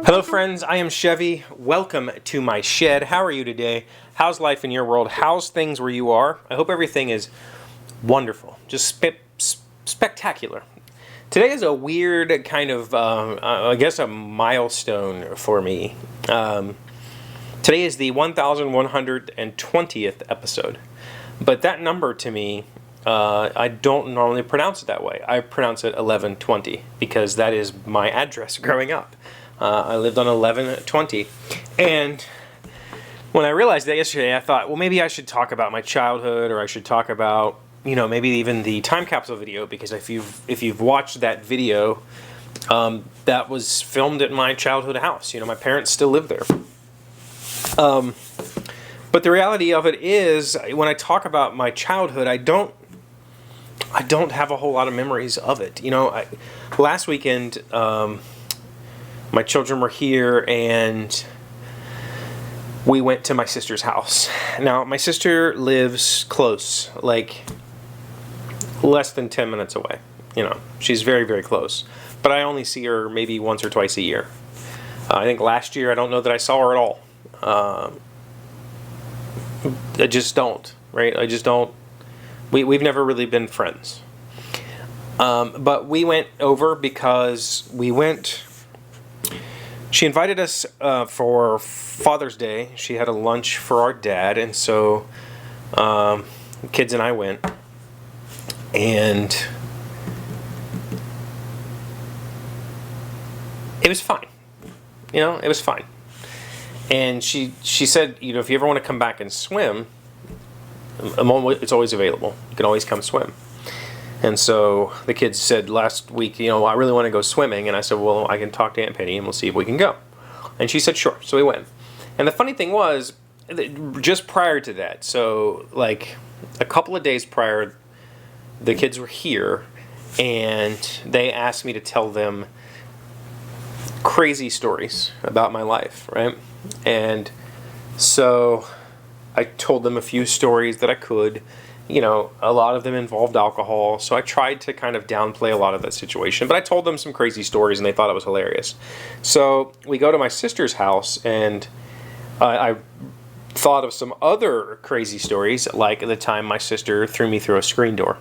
Hello friends, I am Chevee. Welcome to my shed. How are you today? How's life in your world? How's things where you are? I hope everything is wonderful, just spectacular. Today is a weird kind of, I guess a milestone for me. Today is the 1120th episode, but that number to me, I don't normally pronounce it that way. I pronounce it 1120 because that is my address growing up. I lived on 1120, and when I realized that yesterday, I thought, well, maybe I should talk about my childhood, or I should talk about, maybe even the time capsule video, because if you've watched that video, that was filmed at my childhood house. My parents still live there. But the reality of it is, when I talk about my childhood, I don't have a whole lot of memories of it. Last weekend, my children were here and we went to my sister's house. Now, my sister lives close, like less than 10 minutes away. She's very, very close. But I only see her maybe once or twice a year. I think last year, I don't know that I saw her at all. I just don't, right? I just don't. We've never really been friends. But we went over because she invited us for Father's Day. She had a lunch for our dad, and so the kids and I went, and it was fine. It was fine. And she said, if you ever want to come back and swim, it's always available. You can always come swim. And so the kids said last week, I really want to go swimming. And I said, well, I can talk to Aunt Penny and we'll see if we can go. And she said, sure. So we went. And the funny thing was, just prior to that, so like a couple of days prior, the kids were here and they asked me to tell them crazy stories about my life, right? And so I told them a few stories that I could. A lot of them involved alcohol, so I tried to kind of downplay a lot of that situation. But I told them some crazy stories, and they thought it was hilarious. So we go to my sister's house, and I thought of some other crazy stories, like the time my sister threw me through a screen door.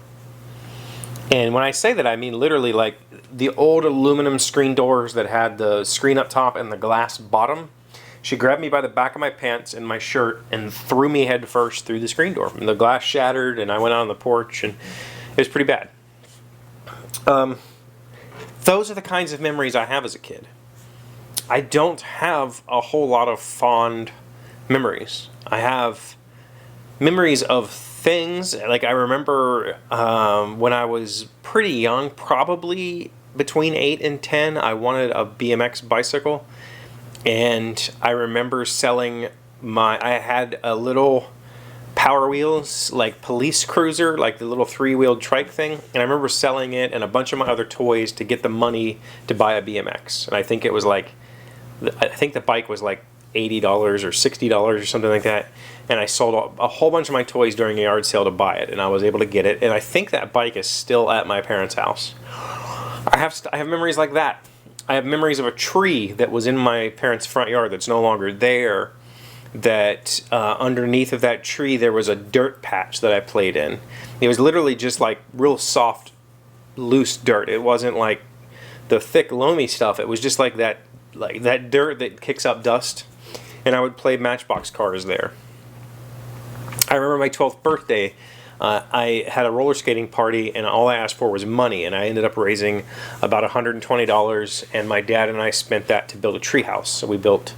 And when I say that, I mean literally like the old aluminum screen doors that had the screen up top and the glass bottom. She grabbed me by the back of my pants and my shirt and threw me head first through the screen door. And the glass shattered and I went out on the porch and it was pretty bad. Those are the kinds of memories I have as a kid. I don't have a whole lot of fond memories. I have memories of things. Like I remember when I was pretty young, probably between 8 and 10, I wanted a BMX bicycle. And I remember I had a little Power Wheels, like police cruiser, like the little 3-wheeled trike thing. And I remember selling it and a bunch of my other toys to get the money to buy a BMX. And I think the bike was like $80 or $60 or something like that. And I sold a whole bunch of my toys during a yard sale to buy it. And I was able to get it. And I think that bike is still at my parents' house. I have memories like that. I have memories of a tree that was in my parents' front yard that's no longer there, that underneath of that tree there was a dirt patch that I played in. It was literally just like real soft, loose dirt. It wasn't like the thick, loamy stuff. It was just like that dirt that kicks up dust, and I would play Matchbox cars there. I remember my 12th birthday. I had a roller skating party, and all I asked for was money, and I ended up raising about $120, and my dad and I spent that to build a tree house. So we built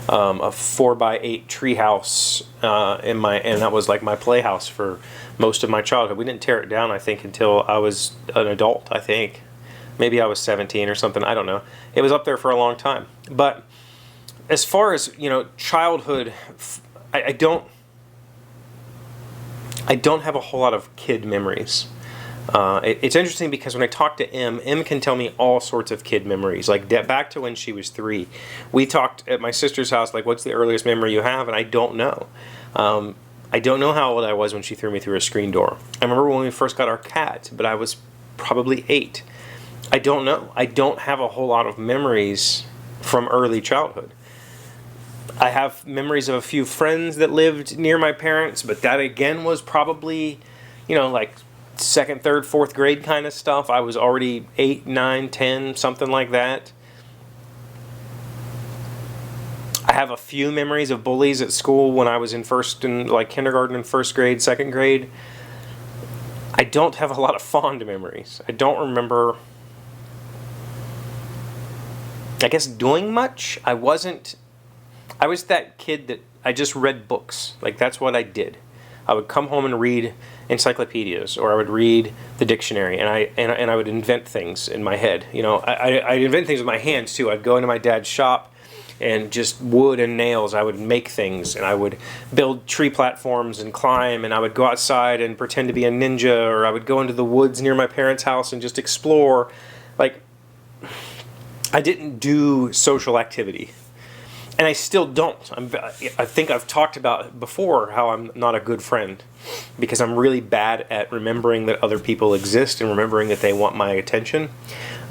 a 4x8 tree house, and that was like my playhouse for most of my childhood. We didn't tear it down, I think, until I was an adult, I think. Maybe I was 17 or something, I don't know. It was up there for a long time. But as far as, childhood, I don't have a whole lot of kid memories. It's interesting because when I talk to Em can tell me all sorts of kid memories. Like back to when she was 3. We talked at my sister's house, like, what's the earliest memory you have? And I don't know. I don't know how old I was when she threw me through a screen door. I remember when we first got our cat, but I was probably 8. I don't know. I don't have a whole lot of memories from early childhood. I have memories of a few friends that lived near my parents, but that again was probably, like second, third, fourth grade kind of stuff. I was already 8, 9, 10, something like that. I have a few memories of bullies at school when I was in kindergarten and first grade, second grade. I don't have a lot of fond memories. I don't remember, I guess, doing much. I was that kid that I just read books. Like, that's what I did. I would come home and read encyclopedias, or I would read the dictionary, and I would invent things in my head. I'd invent things with my hands too. I'd go into my dad's shop, and just wood and nails, I would make things, and I would build tree platforms and climb, and I would go outside and pretend to be a ninja, or I would go into the woods near my parents' house and just explore. Like, I didn't do social activity. And I still don't. I think I've talked about before how I'm not a good friend, because I'm really bad at remembering that other people exist and remembering that they want my attention.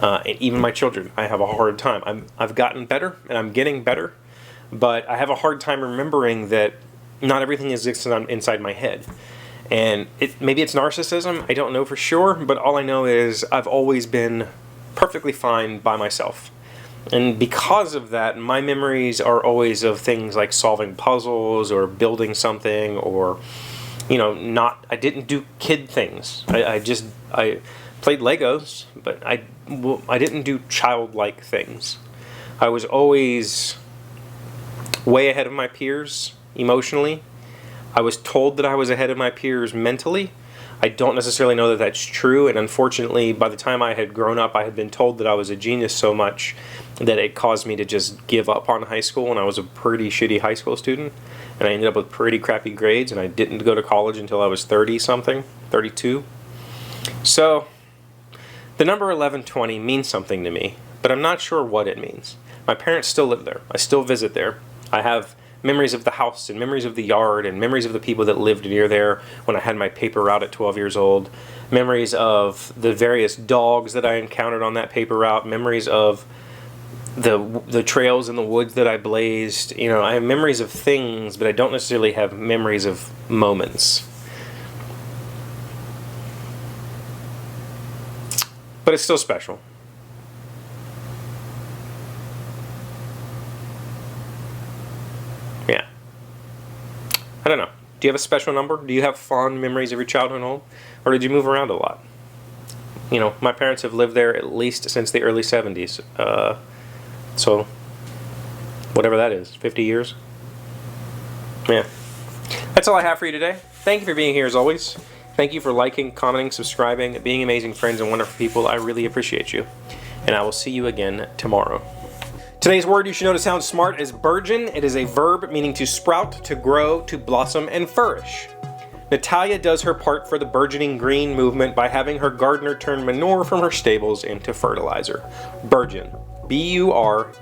And even my children, I have a hard time. I've gotten better, and I'm getting better, but I have a hard time remembering that not everything exists inside my head. And maybe it's narcissism, I don't know for sure, but all I know is I've always been perfectly fine by myself. And because of that, my memories are always of things like solving puzzles or building something, or, I didn't do kid things. I played Legos, but I didn't do childlike things. I was always way ahead of my peers emotionally. I was told that I was ahead of my peers mentally. I don't necessarily know that that's true, and unfortunately, by the time I had grown up, I had been told that I was a genius so much that it caused me to just give up on high school, and I was a pretty shitty high school student, and I ended up with pretty crappy grades, and I didn't go to college until I was 30-something, 32. So, the number 1120 means something to me, but I'm not sure what it means. My parents still live there. I still visit there. I have memories of the house and memories of the yard and memories of the people that lived near there when I had my paper route at 12 years old. Memories of the various dogs that I encountered on that paper route. Memories of the trails in the woods that I blazed. I have memories of things, but I don't necessarily have memories of moments. But it's still special. Yeah. I don't know. Do you have a special number? Do you have fond memories of your childhood home? Or did you move around a lot? My parents have lived there at least since the early 70s. So, whatever that is, 50 years? Yeah. That's all I have for you today. Thank you for being here as always. Thank you for liking, commenting, subscribing, being amazing friends and wonderful people. I really appreciate you. And I will see you again tomorrow. Today's word you should know to sound smart is burgeon. It is a verb meaning to sprout, to grow, to blossom, and flourish. Natalia does her part for the burgeoning green movement by having her gardener turn manure from her stables into fertilizer. Burgeon. B-U-R-G-E-O-N.